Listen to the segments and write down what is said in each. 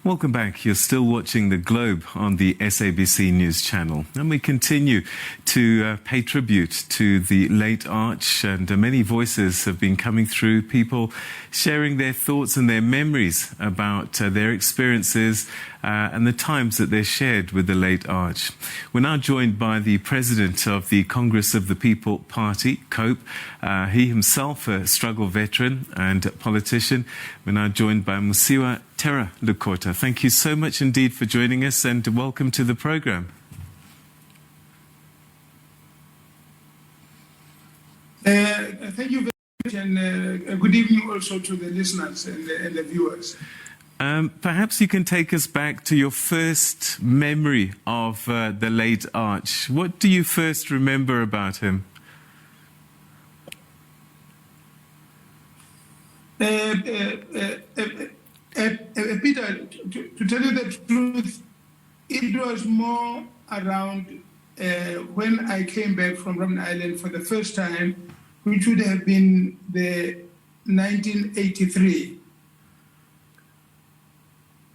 Welcome back. You're still watching The Globe on the SABC News channel. And we continue to pay tribute to the late Arch, and many voices have been coming through, people sharing their thoughts and their memories about their experiences and the times that they shared with the late Arch. We're now joined by the president of the Congress of the People Party, COPE. He himself a struggle veteran and politician. We're now joined by Mosiuoa Lekota. Thank you so much indeed for joining us, and welcome to the program. Thank you very much, and good evening also to the listeners and the viewers. Perhaps you can take us back to your first memory of the late Arch. What do you first remember about him? Peter, to tell you the truth, it was more around when I came back from Robben Island for the first time, which would have been the 1983.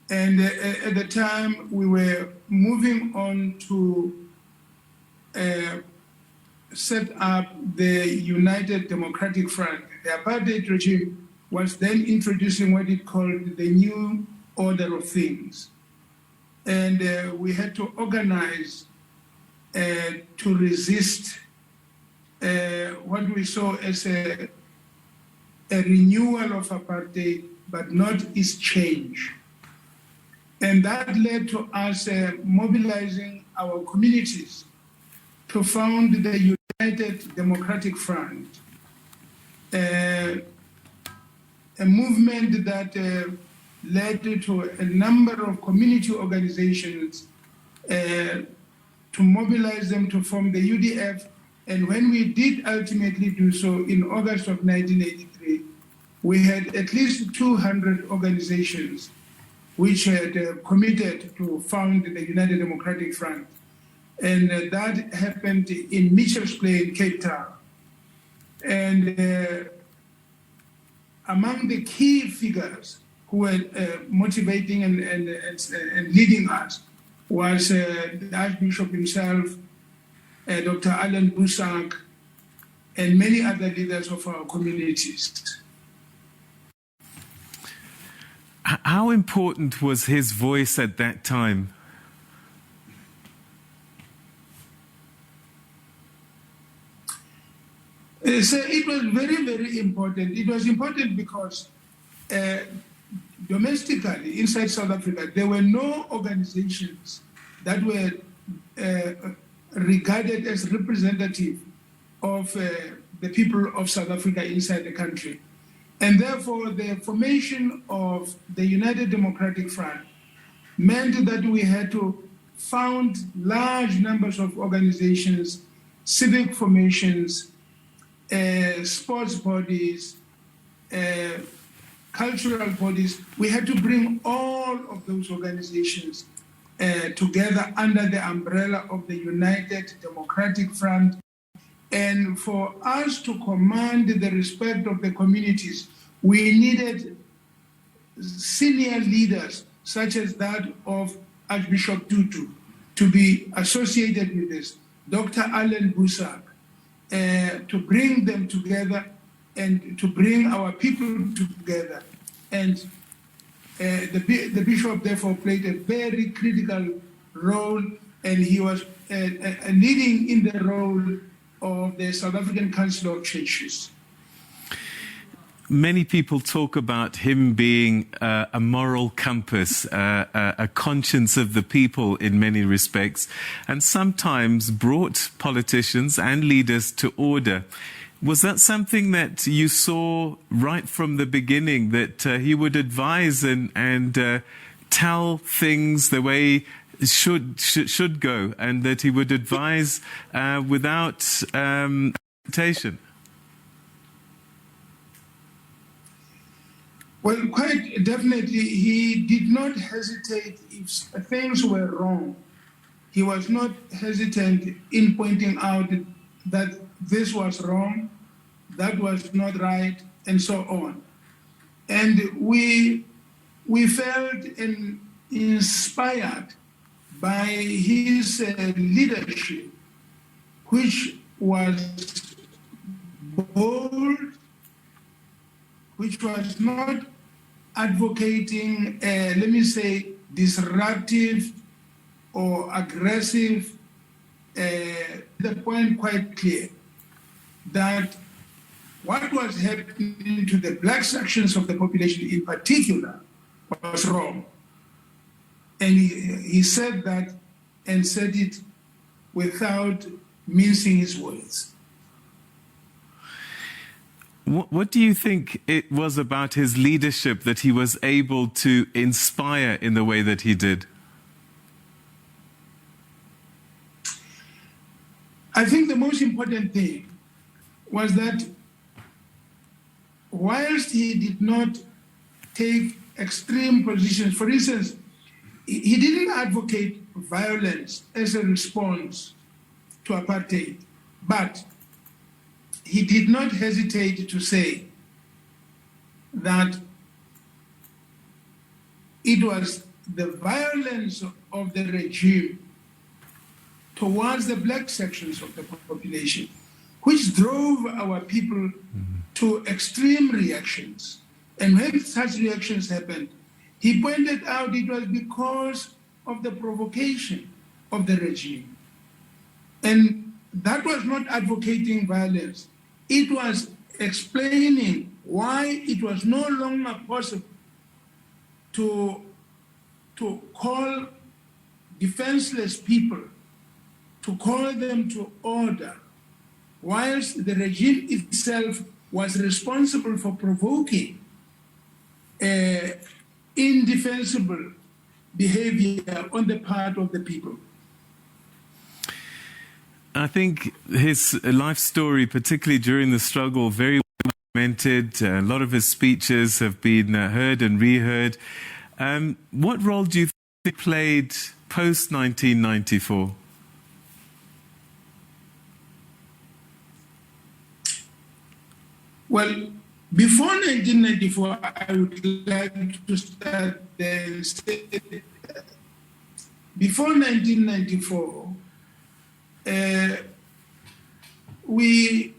And at the time, we were moving on to set up the United Democratic Front. The apartheid regime was then introducing what it called the new order of things. And we had to organize to resist what we saw as a renewal of apartheid, but not its change. And that led to us mobilizing our communities to found the United Democratic Front, a movement that led to a number of community organizations to mobilize them to form the UDF. And when we did ultimately do so in August of 1983, we had at least 200 organizations which had committed to found the United Democratic Front. And that happened in Mitchell's Plain, Cape Town. And among the key figures who were motivating and leading us was the Archbishop himself, Dr. Alan Busak, and many other leaders of our communities. How important was his voice at that time? So it was very, very important. It was important because domestically, inside South Africa, there were no organizations that were regarded as representative of the people of South Africa inside the country. And therefore, the formation of the United Democratic Front meant that we had to found large numbers of organizations, civic formations, sports bodies, cultural bodies. We had to bring all of those organizations together under the umbrella of the United Democratic Front. And for us to command the respect of the communities, we needed senior leaders, such as that of Archbishop Tutu, to be associated with this, Dr. Alan Busak, to bring them together and to bring our people together. And the bishop therefore played a very critical role, and he was leading in the role of the South African Council of Churches. Many people talk about him being a moral compass, a conscience of the people in many respects, and sometimes brought politicians and leaders to order. Was that something that you saw right from the beginning, that he would advise and tell things the way should go, and that he would advise without hesitation? Well, quite definitely, he did not hesitate if things were wrong. He was not hesitant in pointing out that this was wrong, that was not right, and so on. And we felt, and inspired by his leadership, which was bold, which was not advocating, let me say, disruptive or aggressive. The point quite clear that what was happening to the black sections of the population in particular was wrong. And he said that and said it without mincing his words. What do you think it was about his leadership that he was able to inspire in the way that he did? I think the most important thing was that whilst he did not take extreme positions, for instance, he didn't advocate violence as a response to apartheid, but he did not hesitate to say that it was the violence of the regime towards the black sections of the population which drove our people to extreme reactions. And when such reactions happened, he pointed out it was because of the provocation of the regime. And that was not advocating violence. It was explaining why it was no longer possible to call defenseless people, to call them to order, whilst the regime itself was responsible for provoking indefensible behavior on the part of the people. I think his life story, particularly during the struggle, very well documented. A lot of his speeches have been heard and reheard. What role do you think he played post-1994? Well, before 1994, I would like to start and say before 1994, we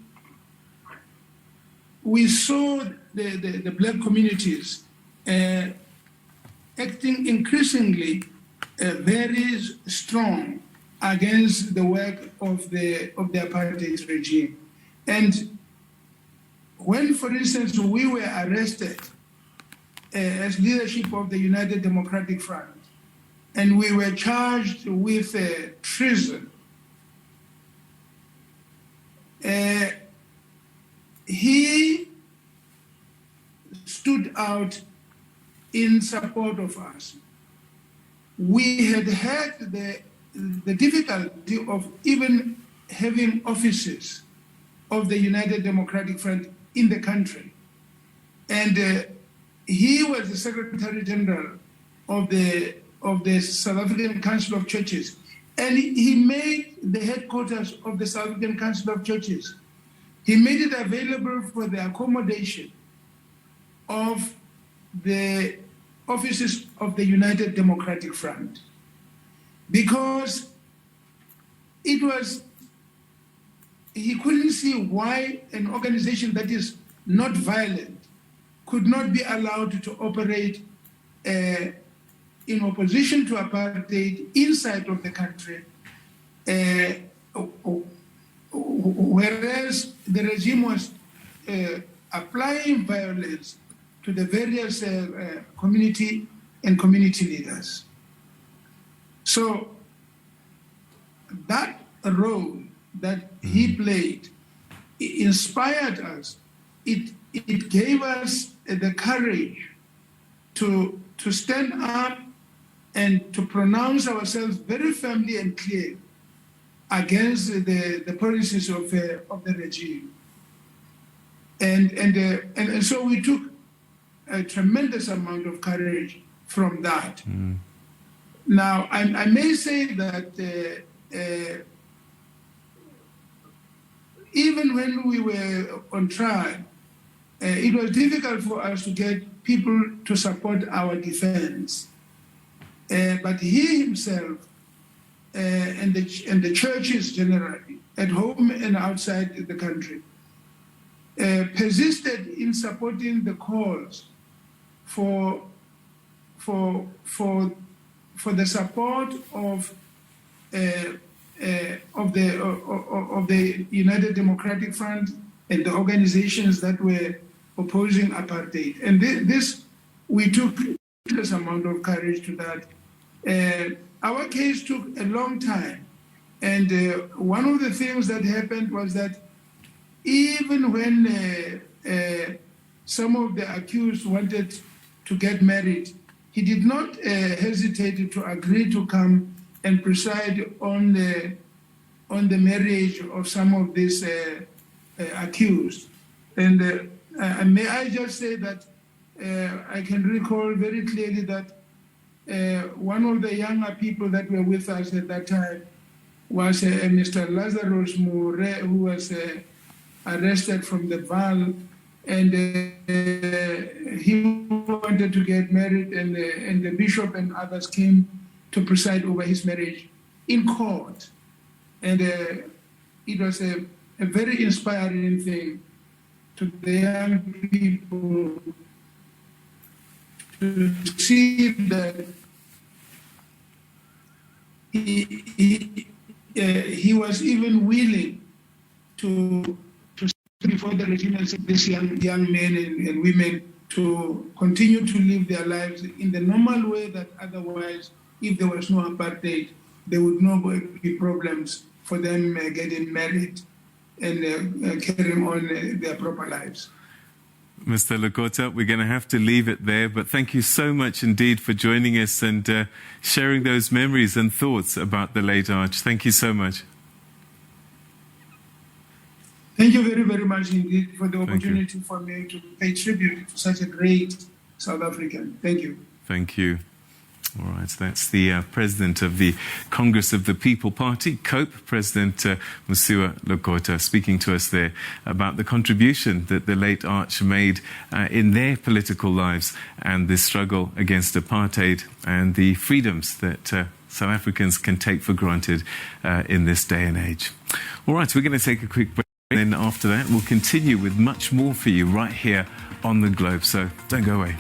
saw the black communities acting increasingly very strong against the work of the apartheid regime. And when, for instance, we were arrested as leadership of the United Democratic Front, and we were charged with treason, he stood out in support of us. We had had the difficulty of even having offices of the United Democratic Front in the country. And he was the Secretary General of the South African Council of Churches. And he made the headquarters of the South African Council of Churches, he made it available for the accommodation of the offices of the United Democratic Front, because he couldn't see why an organization that is not violent could not be allowed to operate in opposition to apartheid inside of the country, whereas the regime was applying violence to the various community and community leaders. So that role that he played inspired us. It gave us the courage to stand up and to pronounce ourselves very firmly and clear against the policies of the regime. And so we took a tremendous amount of courage from that. Now, I may say that even when we were on trial, it was difficult for us to get people to support our defense. But he himself and the churches generally, at home and outside the country, persisted in supporting the cause for the support of the United Democratic Front and the organizations that were opposing apartheid. And this we took this amount of courage to that. Our case took a long time, and one of the things that happened was that even when some of the accused wanted to get married, he did not hesitate to agree to come and preside on the marriage of some of these accused. And may I just say that I can recall very clearly that one of the younger people that were with us at that time was Mr. Lazarus Mure, who was arrested from the Val, and he wanted to get married, and the bishop and others came to preside over his marriage in court. And it was a very inspiring thing to the young people to see that he was even willing to before the regime and these young men and women to continue to live their lives in the normal way that otherwise, if there was no apartheid, there would not be problems for them getting married and carrying on their proper lives. Mr. Lekota, we're going to have to leave it there, but thank you so much indeed for joining us and sharing those memories and thoughts about the late Arch. Thank you so much. Thank you very, very much indeed for the opportunity for me to pay tribute to such a great South African. Thank you. Thank you. All right, that's the president of the Congress of the People Party, COPE, President Mosiuoa Lekota, speaking to us there about the contribution that the late Arch made in their political lives and the struggle against apartheid and the freedoms that South Africans can take for granted in this day and age. All right, we're going to take a quick break, and then after that we'll continue with much more for you right here on The Globe, so don't go away.